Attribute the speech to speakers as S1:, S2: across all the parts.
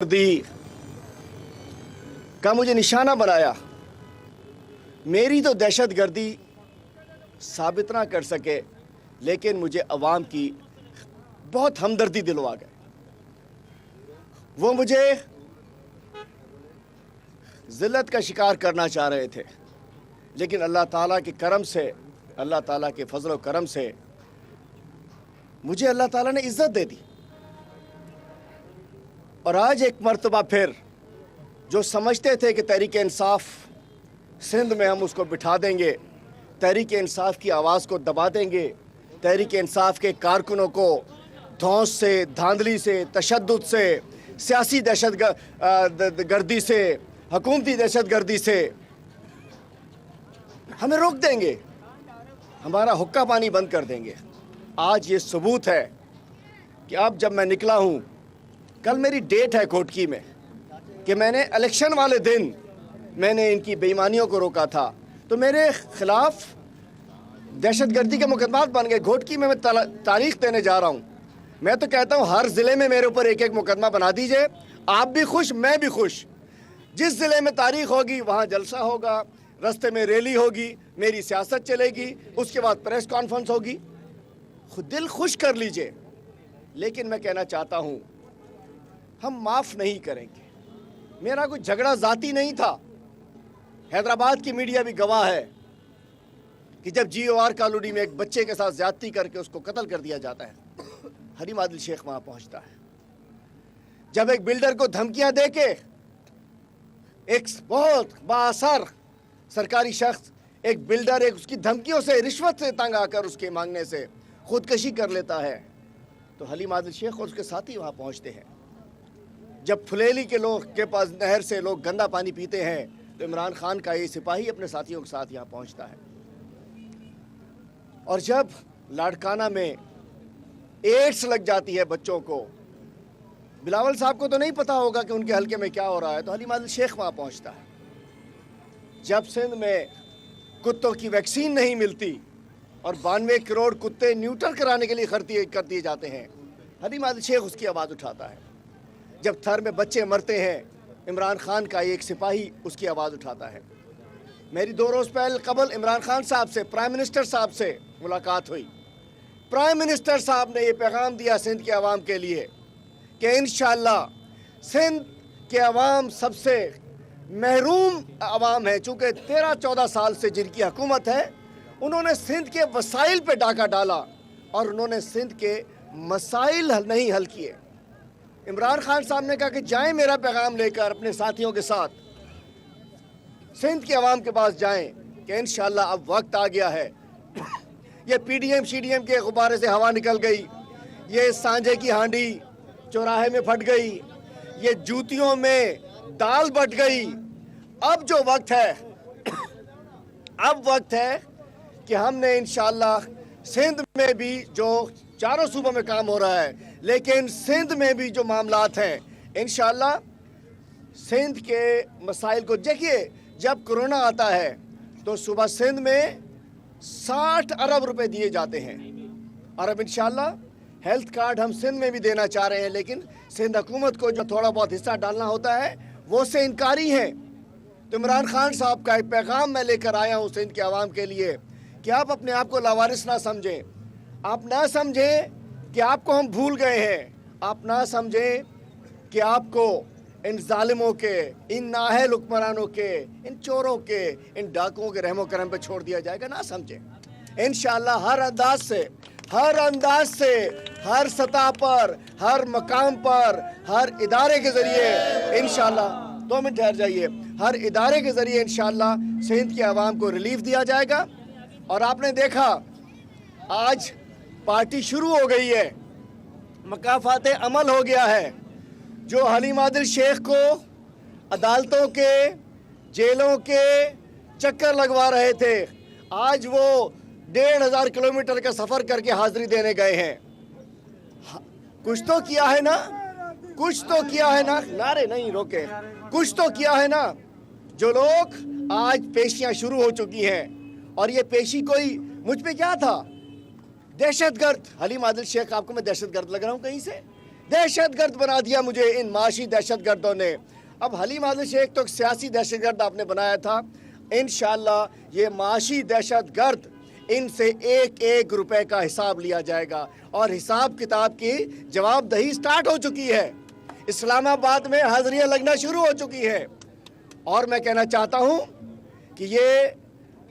S1: गर्दी का मुझे निशाना बनाया। मेरी तो दहशत गर्दी साबित ना कर सके, लेकिन मुझे अवाम की बहुत हमदर्दी दिलवा गए। वो मुझे ज़िल्लत का शिकार करना चाह रहे थे, लेकिन अल्लाह ताला के करम से, अल्लाह ताला के फजल व करम से मुझे अल्लाह ताला ने इज़्ज़त दे दी। और आज एक मर्तबा फिर जो समझते थे कि तहरीक इंसाफ सिंध में हम उसको बिठा देंगे, तहरीक इंसाफ की आवाज़ को दबा देंगे, तहरीक इंसाफ के कारकुनों को धौंस से, धांधली से, तशद्दुद से, सियासी दहशत गर्दी से, हुकूमती दहशत गर्दी से हमें रोक देंगे, हमारा हुक्का पानी बंद कर देंगे। आज ये सबूत है कि अब जब मैं निकला हूँ, कल मेरी डेट है कोटकी में कि मैंने इलेक्शन वाले दिन मैंने इनकी बेईमानियों को रोका था, तो मेरे खिलाफ दहशतगर्दी के मुकदमात बन गए। घोटकी में मैं तारीख देने जा रहा हूँ। मैं तो कहता हूँ हर ज़िले में मेरे ऊपर एक एक मुकदमा बना दीजिए, आप भी खुश, मैं भी खुश। जिस ज़िले में तारीख होगी वहाँ जलसा होगा, रास्ते में रैली होगी, मेरी सियासत चलेगी, उसके बाद प्रेस कॉन्फ्रेंस होगी। खुद दिल खुश कर लीजिए। लेकिन मैं कहना चाहता हूँ हम माफ़ नहीं करेंगे। मेरा कोई झगड़ा ज़ाती नहीं था। हैदराबाद की मीडिया भी गवाह है कि जब GOR कॉलोनी में एक बच्चे के साथ ज़्यादती करके उसको कत्ल कर दिया जाता है, हलीम आदिल शेख वहाँ पहुँचता है। जब एक बिल्डर को धमकियाँ दे के एक बहुत बाअसर सरकारी शख्स, एक बिल्डर, एक उसकी धमकियों से, रिश्वत से तंग आकर उसके मांगने से खुदकशी कर लेता है, तो हलीम आदिल शेख और उसके साथी वहाँ पहुँचते हैं। जब फुलेली के लोग के पास नहर से लोग गंदा पानी पीते हैं, तो इमरान खान का ये सिपाही अपने साथियों के साथ यहाँ पहुँचता है। और जब लाड़काना में एड्स लग जाती है बच्चों को, बिलावल साहब को तो नहीं पता होगा कि उनके हलके में क्या हो रहा है, तो हलीम आदिल शेख वहाँ पहुँचता है। जब सिंध में कुत्तों की वैक्सीन नहीं मिलती और 92 करोड़ कुत्ते न्यूट्रल कराने के लिए कर दिए जाते हैं, हलीम आदिल शेख उसकी आवाज़ उठाता है। जब थर में बच्चे मरते हैं, इमरान खान का एक सिपाही उसकी आवाज़ उठाता है। मेरी 2 रोज़ पहले कबल इमरान खान साहब से, प्राइम मिनिस्टर साहब से मुलाकात हुई। प्राइम मिनिस्टर साहब ने ये पैगाम दिया सिंध के अवाम के लिए कि इंशाअल्लाह सिंध के अवाम सबसे महरूम अवाम है। चूँकि 13-14 साल से जिनकी हुकूमत है, उन्होंने सिंध के वसाइल पे डाका डाला और उन्होंने सिंध के मसाइल नहीं हल किए। इमरान खान साहब ने कहा कि जाएं मेरा पैगाम लेकर अपने साथियों के साथ सिंध के अवाम के पास जाएं कि इंशाअल्लाह अब वक्त आ गया है। ये PDM CDM के गुब्बारे से हवा निकल गई, ये सांझे की हांडी चौराहे में फट गई, ये जूतियों में दाल बट गई। अब जो वक्त है अब वक्त है कि हमने इंशाअल्लाह सिंध में भी जो चारों सूबों में काम हो रहा है, लेकिन सिंध में भी जो मामलात हैं, इंशाअल्लाह सिंध के मसाइल को देखिए। जब कोरोना आता है तो सुबह सिंध में 60 अरब रुपए दिए जाते हैं, और अब इंशाअल्लाह हेल्थ कार्ड हम सिंध में भी देना चाह रहे हैं, लेकिन सिंध हुकूमत को जो थोड़ा बहुत हिस्सा डालना होता है वो से इनकारी है। तो इमरान खान साहब का एक पैगाम मैं लेकर आया हूँ सिंध के अवाम के लिए कि आप अपने आप को लावारिस ना समझें, आप ना समझें कि आपको हम भूल गए हैं, आप ना समझें कि आपको इन जालिमों के, इन नाअहल हुक्मरानों के, इन चोरों के, इन डाकुओं के रहमो करम पे छोड़ दिया जाएगा, ना समझें। इंशाअल्लाह हर अंदाज से, हर सतह पर, हर मकाम पर, हर इदारे के ज़रिए इंशाअल्लाह, 2 मिनट ठहर जाइए, हर इदारे के ज़रिए इंशाअल्लाह सिंध के अवाम को रिलीफ दिया जाएगा। और आपने देखा आज पार्टी शुरू हो गई है, मकाफात अमल हो गया है। जो हलीम आदिल शेख को अदालतों के, जेलों के चक्कर लगवा रहे थे, आज वो 1500 किलोमीटर का सफ़र करके हाज़िरी देने गए हैं। कुछ तो किया है ना, कुछ तो किया है ना, नारे नहीं रोके, कुछ तो किया है ना। जो लोग आज पेशियां शुरू हो चुकी हैं, और ये पेशी कोई मुझ पे क्या था, दहशतगर्द। हलीम आदिल शेख आपको मैं दहशतगर्द लग रहा हूँ कहीं से? दहशत गर्द बना दिया मुझे इन माशी दहशत गर्दों ने। अब हलीम आदिल शेख तो सियासी दहशत गर्द आपने बनाया था, इंशाअल्लाह ये माशी दहशत गर्द, इनसे एक एक रुपए का हिसाब लिया जाएगा और हिसाब किताब की जवाबदही स्टार्ट हो चुकी है। इस्लामाबाद में हाजिरियां लगना शुरू हो चुकी है और मैं कहना चाहता हूं कि ये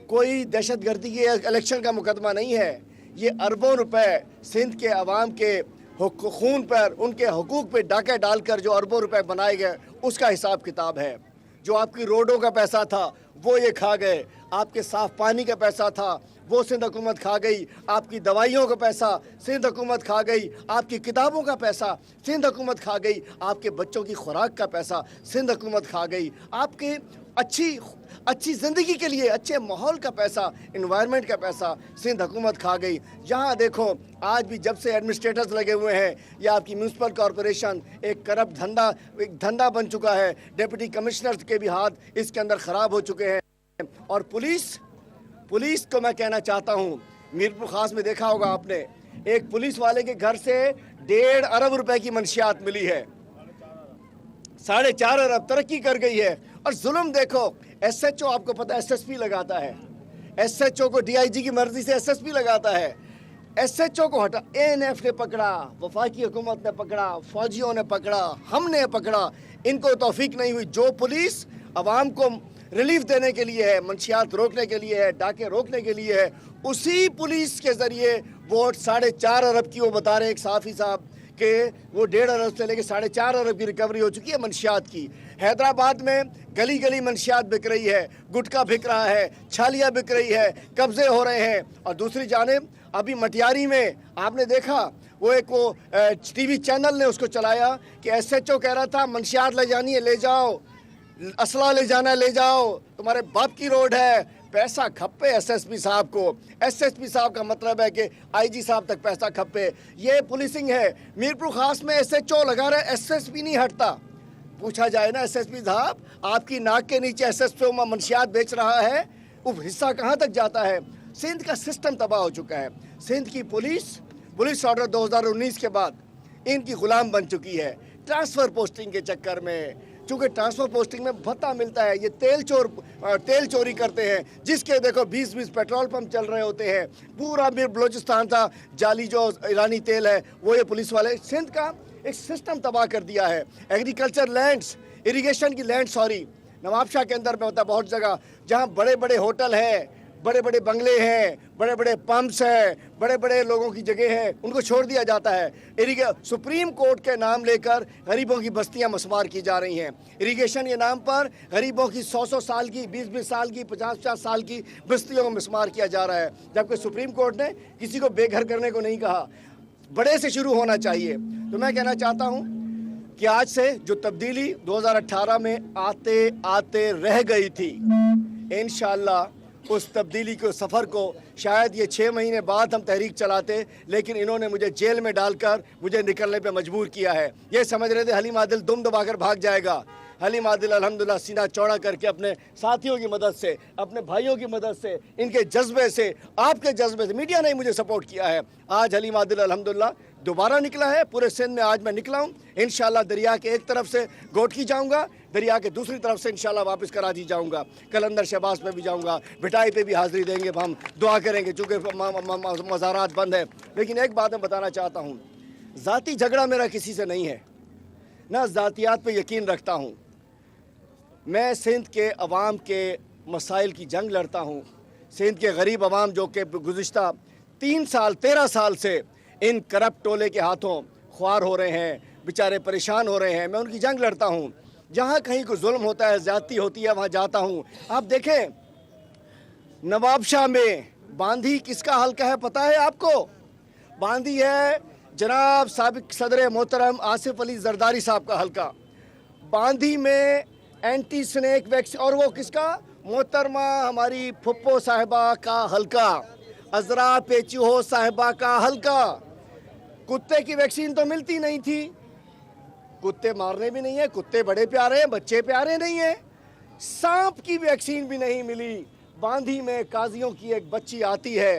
S1: कोई दहशत गर्दी की इलेक्शन का मुकदमा नहीं है, ये अरबों रुपए सिंध के अवाम के खून पर, उनके हुकूक पे डाके डालकर जो अरबों रुपए बनाए गए उसका हिसाब किताब है। जो आपकी रोडों का पैसा था वो ये खा गए, आपके साफ पानी का पैसा था वो सिंध हुकूमत खा गई, आपकी दवाइयों का पैसा सिंध हुकूमत खा गई, आपकी किताबों का पैसा सिंध हुकूमत खा गई, आपके बच्चों की खुराक का पैसा सिंध हुकूमत खा गई, आपके अच्छी ज़िंदगी के लिए अच्छे माहौल का पैसा, इन्वायरमेंट का पैसा सिंध हुकूमत खा गई। यहाँ देखो आज भी जब से एडमिनिस्ट्रेटर्स लगे हुए हैं, या आपकी म्यूनसिपल कॉरपोरेशन एक करप्ट एक धंधा बन चुका है, डिप्टी कमिश्नर्स के भी हाथ इसके अंदर ख़राब हो चुके हैं। और पुलिस को मैं कहना चाहता हूँ, मीरपुर खास में देखा होगा आपने, एक पुलिस वाले के घर से 1.5 अरब रुपए की मंशियात मिली है, 4.5 अरब तरक्की कर गई है। और जुल्म देखो, एसएचओ आपको पता है एसएसपी लगाता है, एसएचओ को डीआईजी की मर्जी से एसएसपी लगाता है, एसएचओ को हटा एएनएफ ने पकड़ा, वफाकी हुकूमत ने पकड़ा, फौजियों ने पकड़ा, हमने पकड़ा, इनको तौफीक नहीं हुई। जो पुलिस अवाम को रिलीफ देने के लिए है, मंशियात रोकने के लिए है, डाके रोकने के लिए है, उसी पुलिस के ज़रिए वोट 4.5 अरब की वो बता रहे एक साफ़ी साहब कि वो 1.5 अरब से लेकर 4.5 अरब की रिकवरी हो चुकी है मंशियात की। हैदराबाद में गली गली मंशियात बिक रही है, गुटखा बिक रहा है, छालियाँ बिक रही है, कब्जे हो रहे हैं। और दूसरी जानिब अभी मटियारी में आपने देखा वो टीवी चैनल ने उसको चलाया कि एसएचओ कह रहा था मंशियात ले जानी है ले जाओ, असला ले जाना ले जाओ, तुम्हारे बाप की रोड है। पैसा खप्पे एसएसपी साहब को, एसएसपी साहब का मतलब है कि आईजी साहब तक पैसा खप्पे। ये पुलिसिंग है। मीरपुर खास में एसएचओ लगा रहे, एसएसपी नहीं हटता। पूछा जाए ना एसएसपी साहब, आपकी नाक के नीचे एसएसपी मंशियात बेच रहा है, वो हिस्सा कहाँ तक जाता है? सिंध का सिस्टम तबाह हो चुका है। सिंध की पुलिस ऑर्डर 2019 के बाद इनकी गुलाम बन चुकी है। ट्रांसफ़र पोस्टिंग के चक्कर में, चूँकि ट्रांसफ़र पोस्टिंग में भत्ता मिलता है, ये तेल चोरी करते हैं, जिसके देखो 20-20 पेट्रोल पंप चल रहे होते हैं। पूरा बलूचिस्तान था जाली जो ईरानी तेल है वो ये पुलिस वाले सिंध का एक सिस्टम तबाह कर दिया है। एग्रीकल्चर लैंड्स, इरिगेशन की लैंड नवाबशाह के अंदर में होता है बहुत जगह, जहाँ बड़े बड़े होटल हैं, बड़े बड़े बंगले हैं, बड़े बड़े पंप्स हैं, बड़े बड़े लोगों की जगह है, उनको छोड़ दिया जाता है। सुप्रीम कोर्ट के नाम लेकर गरीबों की बस्तियां मस्मार की जा रही हैं। इरिगेशन के नाम पर गरीबों की 100-100 साल की, 20-20 साल की, 50-50 साल की बस्तियों को मस्मार किया जा रहा है, जबकि सुप्रीम कोर्ट ने किसी को बेघर करने को नहीं कहा। बड़े से शुरू होना चाहिए। तो मैं कहना चाहता हूँ कि आज से जो तब्दीली 2018 में आते आते रह गई थी, इंशाअल्लाह उस तब्दीली को, सफ़र को शायद ये 6 महीने बाद हम तहरीक चलाते, लेकिन इन्होंने मुझे जेल में डालकर मुझे निकलने पे मजबूर किया है। ये समझ रहे थे हलीम आदिल दुम दबाकर भाग जाएगा। हलीम आदिल अल्हम्दुलिल्लाह सीना चौड़ा करके अपने साथियों की मदद से, अपने भाइयों की मदद से, इनके जज्बे से, आपके जज्बे से, मीडिया ने मुझे सपोर्ट किया है। आज हलीम आदिल अल्हम्दुलिल्लाह दोबारा निकला है। पूरे सिंध में आज मैं निकला हूँ। इंशाअल्लाह दरिया के एक तरफ से गोटकी जाऊँगा, दरिया के दूसरी तरफ से इंशाअल्लाह वापस कराची जाऊँगा, कलंदर शहबाज पे भी जाऊँगा, भिटाई पे भी हाज़िरी देंगे, हम दुआ करेंगे चूँकि मज़ारात बंद है। लेकिन एक बात मैं बताना चाहता हूँ, ज़ाती झगड़ा मेरा किसी से नहीं है, ना ज़ातियात पे यकीन रखता हूँ। मैं सिंध के अवाम के मसाइल की जंग लड़ता हूँ। सिंध के गरीब अवाम जो कि गुज़िश्ता 13 साल से इन करप्ट टोले के हाथों ख्वार हो रहे हैं, बेचारे परेशान हो रहे हैं, मैं उनकी जंग लड़ता हूँ। जहाँ कहीं कोई जुल्म होता है, ज़्यादती होती है, वहाँ जाता हूँ। आप देखें नवाबशाह में बांदी किसका हल्का है पता है आपको? बांदी है जनाब साबिक सदर मोहतरम आसिफ अली जरदारी साहब का हल्का। बांदी में एंटी स्नेक वैक्सीन, और वो किसका? मोहतरमा हमारी फुप्पो साहिबा का हल्का, अजरा पेचूहो साहिबा का हल्का। कुत्ते की वैक्सीन तो मिलती नहीं थी, कुत्ते मारने भी नहीं है, कुत्ते बड़े प्यारे हैं, बच्चे प्यारे नहीं हैं। सांप की वैक्सीन भी नहीं मिली। बांदी में काजियों की एक बच्ची आती है,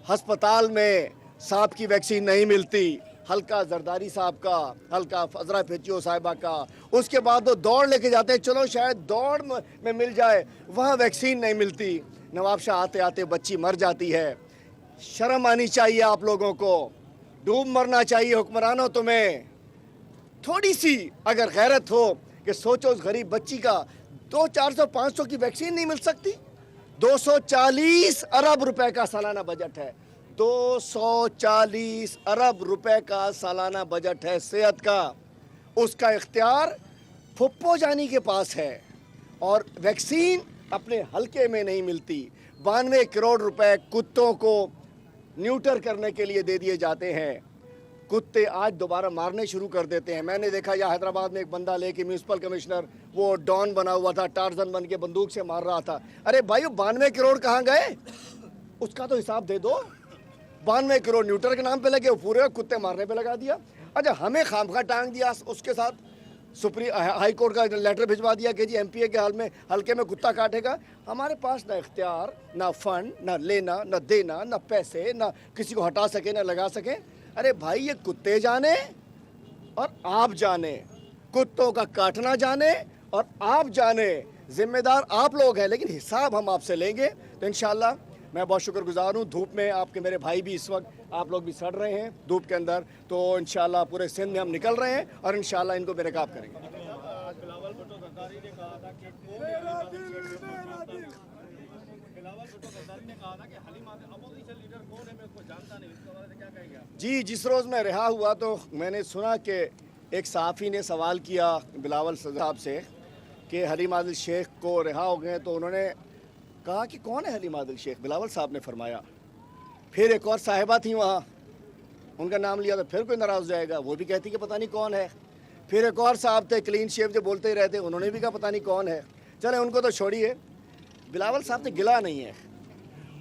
S1: अस्पताल में सांप की वैक्सीन नहीं मिलती, حلقہ زرداری صاحب کا، حلقہ فضرہ پیچیو صاحبہ کا، اس کے بعد وہ دوڑ لے کے جاتے ہیں، چلو شاید دوڑ میں مل جائے، وہاں ویکسین نہیں ملتی، نواب شاہ آتے آتے بچی مر جاتی ہے۔ شرم آنی چاہیے آپ لوگوں کو، ڈوب مرنا چاہیے حکمرانوں تمہیں، تھوڑی سی اگر غیرت ہو کہ سوچو اس غریب بچی کا 400-500 کی ویکسین نہیں مل سکتی۔ 240 ارب روپے کا سالانہ بجٹ ہے، 240 ارب روپے کا سالانہ بجٹ ہے صحت کا، اس کا اختیار پھپھو جانی کے پاس ہے، اور ویکسین اپنے حلقے میں نہیں ملتی۔ 92 کروڑ روپے کتوں کو نیوٹر کرنے کے لیے دے دیے جاتے ہیں، کتے آج دوبارہ مارنے شروع کر دیتے ہیں۔ میں نے دیکھا یا حیدرآباد میں ایک بندہ لے کے میونسپل کمشنر، وہ ڈان بنا ہوا تھا، ٹارزن بن کے بندوق سے مار رہا تھا۔ ارے بھائیو 92 کروڑ کہاں گئے؟ اس کا تو حساب دے دو۔ 92 کروڑ نیوٹر کے نام پہ لگے، وہ پورے کتے مارنے پہ لگا دیا۔ اچھا ہمیں خامخواہ ٹانگ دیا، اس کے ساتھ ہائی کورٹ کا لیٹر بھجوا دیا کہ جی MP کے حلقے میں کتا کاٹے گا۔ ہمارے پاس نہ اختیار، نہ فنڈ، نہ لینا نہ دینا، نہ پیسے، نہ کسی کو ہٹا سکے نہ لگا سکے۔ ارے بھائی یہ کتے جانے اور آپ جانے، کتوں کا کاٹنا جانے اور آپ جانے، ذمہ دار آپ لوگ ہیں، لیکن حساب ہم آپ سے لیں گے۔ تو انشاءاللہ میں بہت شکر گزار ہوں، دھوپ میں آپ کے میرے بھائی بھی اس وقت آپ لوگ بھی سڑ رہے ہیں دھوپ کے اندر، تو انشاءاللہ پورے سندھ میں ہم نکل رہے ہیں اور انشاءاللہ ان کو بے نقاب کریں گے۔
S2: بلاول بھٹو زرداری نے کہا تھا کہ حلیم اپوزیشن لیڈر کون ہے، میں اس کو جانتا نہیں، اس کے بارے میں کیا کہیں گے آپ؟
S1: جی جس روز میں رہا ہوا تو میں نے سنا کہ ایک صحافی نے سوال کیا بلاول صاحب سے کہ حلیم عادل شیخ کو رہا ہو گئے، تو انہوں نے کہا کہ کون ہے حلیم عادل شیخ؟ بلاول صاحب نے فرمایا۔ پھر ایک اور صاحبہ تھی وہاں، ان کا نام لیا تو پھر کوئی ناراض ہو جائے گا، وہ بھی کہتی کہ پتہ نہیں کون ہے۔ پھر ایک اور صاحب تھے کلین شیف جو بولتے ہی رہتے، انہوں نے بھی کہا پتہ نہیں کون ہے۔ چلیں ان کو تو چھوڑیے، بلاول صاحب سے گلا نہیں ہے،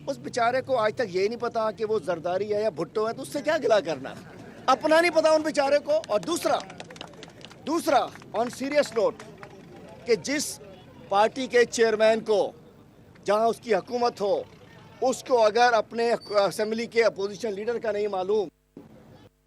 S1: اس بیچارے کو آج تک یہ نہیں پتا کہ وہ زرداری ہے یا بھٹو ہے، تو اس سے کیا گلا کرنا، اپنا نہیں پتا ان بیچارے کو۔ اور دوسرا آن سیریس نوٹ کہ جس پارٹی کے چیئرمین کو جہاں اس کی حکومت ہو، اس کو اگر اپنے اسمبلی کے اپوزیشن لیڈر کا نہیں معلوم،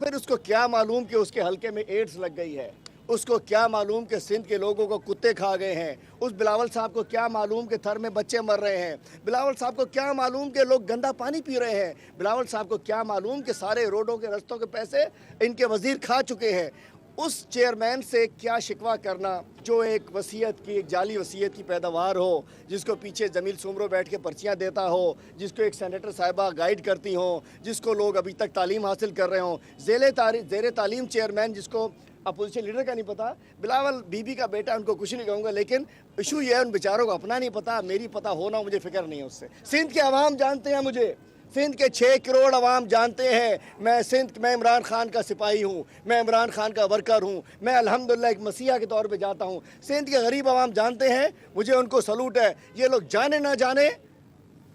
S1: پھر اس کو کیا معلوم کہ اس کے حلقے میں ایڈز لگ گئی ہے، اس کو کیا معلوم کہ سندھ کے لوگوں کو کتے کھا گئے ہیں، اس بلاول صاحب کو کیا معلوم کہ تھر میں بچے مر رہے ہیں، بلاول صاحب کو کیا معلوم کہ لوگ گندا پانی پی رہے ہیں، بلاول صاحب کو کیا معلوم کہ سارے روڈوں کے رستوں کے پیسے ان کے وزیر کھا چکے ہیں۔ اس چیئرمین سے کیا شکوہ کرنا جو ایک وصیت کی، ایک جعلی وصیت کی پیداوار ہو، جس کو پیچھے جمیل سومرو بیٹھ کے پرچیاں دیتا ہو، جس کو ایک سینیٹر صاحبہ گائیڈ کرتی ہوں، جس کو لوگ ابھی تک تعلیم حاصل کر رہے ہوں، زیر تعلیم چیئرمین جس کو اپوزیشن لیڈر کا نہیں پتا۔ بلاول بی بی کا بیٹا، ان کو کچھ نہیں کہوں گا، لیکن ایشو یہ ہے ان بیچاروں کو اپنا نہیں پتا، میری پتا ہونا مجھے فکر نہیں ہے اس سے۔ سندھ کے عوام جانتے ہیں مجھے، سندھ کے 6 کروڑ عوام جانتے ہیں، میں عمران خان کا سپاہی ہوں، میں عمران خان کا ورکر ہوں، میں الحمدللہ ایک مسیحا کے طور پہ جاتا ہوں۔ سندھ کے غریب عوام جانتے ہیں، مجھے ان کو سلوٹ ہے۔ یہ لوگ جانے نہ جانے،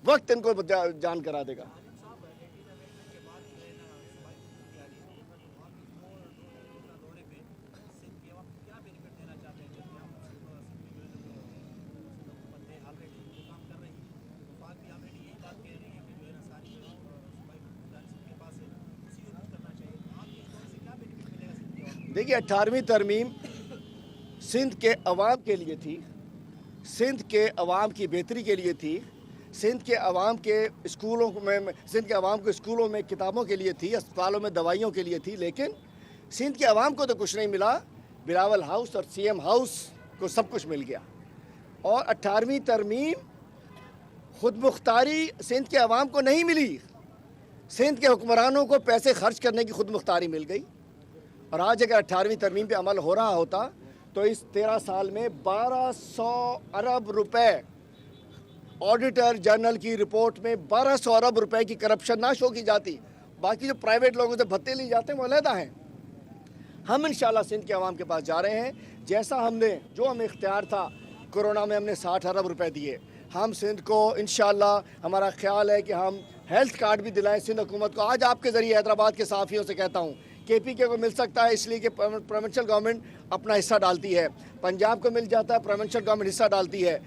S1: وقت ان کو جان کرا دے گا۔ دیکھیے 18ویں ترمیم سندھ کے عوام کے لیے تھی، سندھ کے عوام کی بہتری کے لیے تھی، سندھ کے عوام کے اسکولوں میں، سندھ کے عوام کو اسکولوں میں کتابوں کے لیے تھی، اسپتالوں میں دوائیوں کے لیے تھی، لیکن سندھ کے عوام کو تو کچھ نہیں ملا۔ بلاول ہاؤس اور CM ہاؤس کو سب کچھ مل گیا۔ اور 18ویں ترمیم خود مختاری سندھ کے عوام کو نہیں ملی، سندھ کے حکمرانوں کو پیسے خرچ کرنے کی خود مختاری مل گئی۔ اور آج اگر 18ویں ترمیم پہ عمل ہو رہا ہوتا تو اس 13 سال میں 1200 ارب روپے، آڈیٹر جنرل کی رپورٹ میں 1200 ارب روپے کی کرپشن نہ شو کی جاتی۔ باقی جو پرائیویٹ لوگوں سے بھتے لی جاتے ہیں وہ علیحدہ ہیں۔ ہم انشاءاللہ سندھ کے عوام کے پاس جا رہے ہیں، جیسا ہم نے، جو ہمیں اختیار تھا، کورونا میں ہم نے 60 ارب روپے دیے، ہم سندھ کو انشاءاللہ ہمارا خیال ہے کہ ہم ہیلتھ کارڈ بھی دلائیں سندھ حکومت کو۔ آج آپ کے ذریعے حیدرآباد کے صحافیوں سے کہتا ہوں، KPK کو مل سکتا ہے اس لیے کہ پروونشل گورنمنٹ اپنا حصہ ڈالتی ہے، پنجاب کو مل جاتا ہے، پروونشل گورنمنٹ حصہ ڈالتی ہے،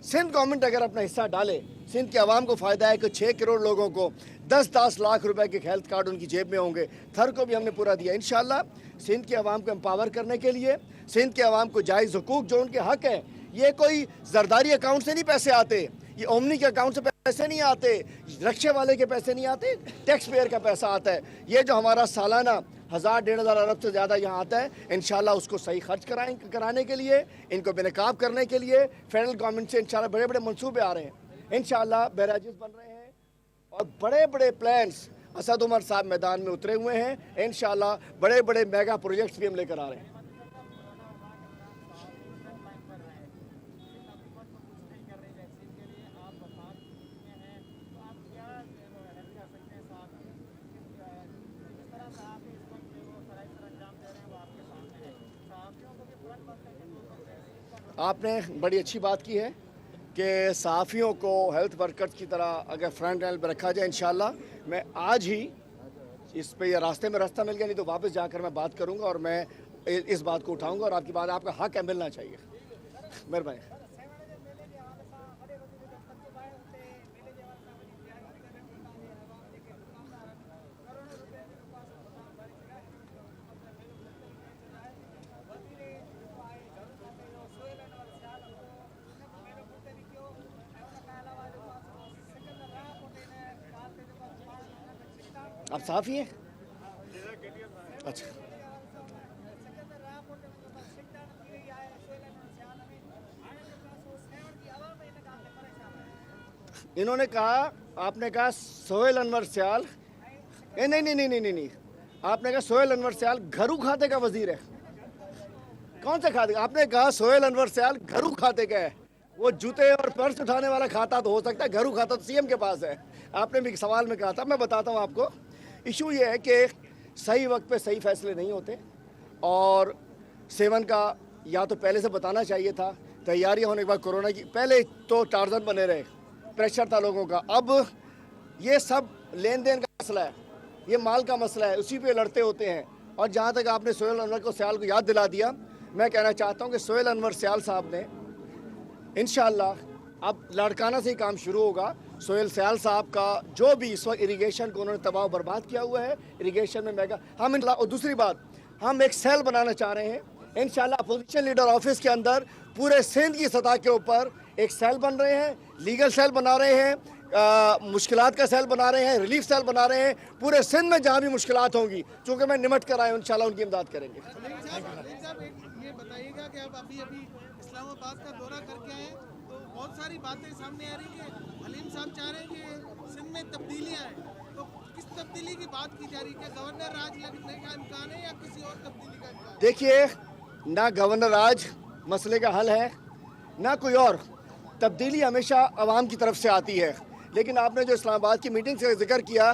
S1: सिंध गवर्नमेंट अगर अपना हिस्सा डाले, सिंध के अवाम को फ़ायदा है कि 6 करोड़ लोगों को 10-10 लाख रुपए के हेल्थ कार्ड उनकी जेब में होंगे। थर को भी हमने पूरा दिया। इंशाल्लाह सिंध के अवाम को एम्पावर करने के लिए, सिंध के अवाम को जायज़ हुकूक जो उनके हक़ हैं, ये कोई जरदारी अकाउंट से नहीं पैसे आते, ये ओमनी के अकाउंट से पैसे नहीं आते, रक्शे वाले के पैसे नहीं आते, टैक्स पेयर का पैसा आता है। ये जो हमारा सालाना 1000-1500 अरब से ज़्यादा यहाँ आता है, इंशाल्लाह उसको सही खर्च कराने के लिए, इनको बेनकाब करने के लिए फेडरल गवर्नमेंट से इंशाल्लाह बड़े बड़े मंसूबे आ रहे हैं। इंशाल्लाह बैराजेस बन रहे हैं और बड़े बड़े प्लान्स असद उमर साहब मैदान में उतरे हुए हैं। इंशाल्लाह बड़े बड़े मेगा प्रोजेक्ट्स भी हम लेकर आ रहे हैं। आपने बड़ी अच्छी बात की है कि सहाफ़ियों को हेल्थ वर्कर्स की तरह अगर फ्रंट लाइन पर रखा जाए। इंशाल्लाह मैं आज ही इस पे या रास्ते में रास्ता मिल गया, नहीं तो वापस जाकर मैं बात करूंगा और मैं इस बात को उठाऊंगा और आपकी बात, आपका हक है, मिलना चाहिए। मेहरबानी। आप सहाफ़ी हैं? अच्छा, इन्होंने कहा, आपने कहा सोहेल अनवर स्याल, नहीं, आपने कहा सोहेल अनवर स्याल घरू खाते का वजीर है। कौन से खाते? आपने कहा सोहेल अनवर स्याल घरू खाते का है। वो जूते और पर्स उठाने वाला खाता तो हो सकता है, घरू खाता तो सीएम के पास है। आपने भी सवाल में कहा था, मैं बताता हूँ आपको। इशू ये है कि सही वक्त पे सही फैसले नहीं होते और सेवन का या तो पहले से बताना चाहिए था, तैयारियां होने के बाद कोरोना की, पहले तो टार्जन बने रहे, प्रेशर था लोगों का। अब ये सब लेन देन का मसला है, ये माल का मसला है, उसी पे लड़ते होते हैं। और जहाँ तक आपने सोहेल अनवर स्याल को याद दिला दिया, मैं कहना चाहता हूँ कि सोहेल अनवर स्याल साहब ने इंशाल्लाह अब लाड़काना से ही काम शुरू होगा। सोहेल स्याल साहब का जो भी इस वक्त इरिगेशन को उन्होंने तबाह बर्बाद किया हुआ है, इरिगेशन में मेगा हम और दूसरी बात, हम एक सेल बनाना चाह रहे हैं इंशाल्लाह अपोजिशन लीडर ऑफिस के अंदर पूरे सिंध की सतह के ऊपर एक सेल बन रहे हैं, लीगल सेल बना रहे हैं, मुश्किलात का सेल बना रहे हैं, रिलीफ सेल बना रहे हैं। पूरे सिंध में जहाँ भी मुश्किलात होंगी, चूँकि मैं निमट कर आया हूँ, इंशाल्लाह उनकी इमदाद करेंगे।
S3: ये बताइएगा कि आप अभी इस्लामाबाद का दौरा करके आए, तो बहुत सारी बातें सामने आ रही है। हलीम साहब चाह रहे हैं कि सिंध में तब्दीलियाँ हैं, तो किस तब्दीली की बात की जा रही है? गवर्नर राज लगने का इम्कान है या किसी और तब्दीली का इम्कान?
S1: देखिए, ना गवर्नर राज मसले का हल है, ना कोई और। तब्दीली हमेशा अवाम की तरफ से आती है। लेकिन आपने जो इस्लामाबाद की मीटिंग से जिक्र किया,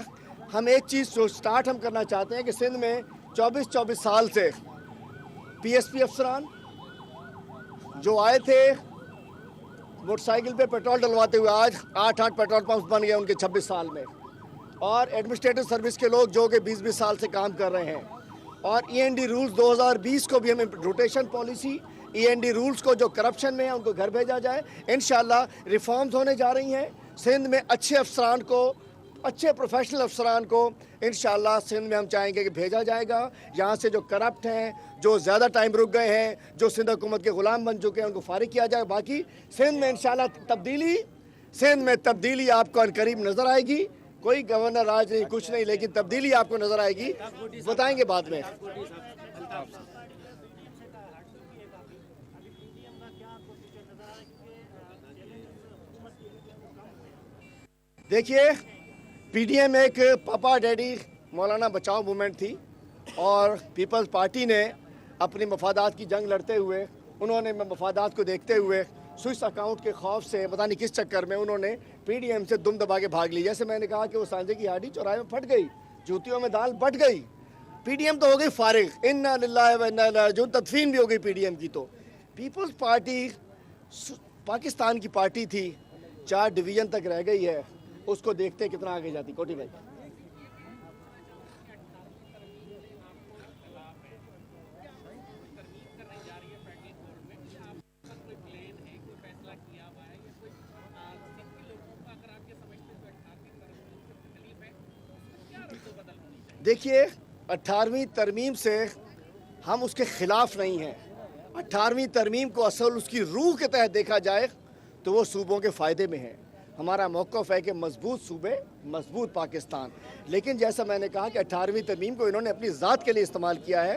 S1: हम एक चीज़ जो स्टार्ट हम करना चाहते हैं कि सिंध में 24 साल से PSP अफसरान जो आए थे मोटरसाइकिल पे पेट्रोल डलवाते हुए, आज 8 पेट्रोल पंप बन गए उनके 26 साल में। और एडमिनिस्ट्रेटिव सर्विस के लोग जो कि 20 साल से काम कर रहे हैं। और END रूल्स 2020 को भी हम रोटेशन पॉलिसी, END रूल्स को जो करप्शन में है उनको घर भेजा जाए। इंशाल्लाह रिफॉर्म्स होने जा रही हैं सिंध में। अच्छे अफसरान को, अच्छे प्रोफेशनल अफसरान को इंशाल्लाह सिंध में हम चाहेंगे कि भेजा जाएगा। यहाँ से जो करप्ट हैं, जो ज़्यादा टाइम रुक गए हैं, जो सिंध हुकूमत के ग़ुलाम बन चुके हैं, उनको फारिग किया जाए। बाकी सिंध में इंशाल्लाह तब्दीली आपको अनकरीब नज़र आएगी। कोई गवर्नर राज नहीं, कुछ नहीं, लेकिन तब्दीली आपको नज़र आएगी, बताएंगे बाद में। देखिए, PDM एक पापा डैडी मौलाना बचाओ मूवमेंट थी और पीपल्स पार्टी ने अपनी मफादात की जंग लड़ते हुए, उन्होंने मफादात को देखते हुए स्विस अकाउंट के खौफ से पता नहीं किस चक्कर में उन्होंने PDM से दुम दबा के भाग ली। जैसे मैंने कहा कि वो सांझे की हाडी चौराहे में फट गई, जूतियों में दाल बट गई। PDM तो हो गई फारिग, इन्ना लिल्लाहि व इन्ना इलैहि राजिऊन, तदफीन भी हो गई PDM की। तो पीपल्स पार्टी पाकिस्तान की पार्टी थी, 4 डिवीज़न तक रह गई है, उसको देखते कितना आगे जाती। कोटी भाई, دیکھیے 18ویں ترمیم سے ہم اس کے خلاف نہیں ہیں. 18ویں ترمیم کو اصل اس کی روح کے تحت دیکھا جائے تو وہ صوبوں کے فائدے میں ہے. ہمارا موقف ہے کہ مضبوط صوبے مضبوط پاکستان. لیکن جیسا میں نے کہا کہ 18ویں ترمیم کو انہوں نے اپنی ذات کے لیے استعمال کیا ہے.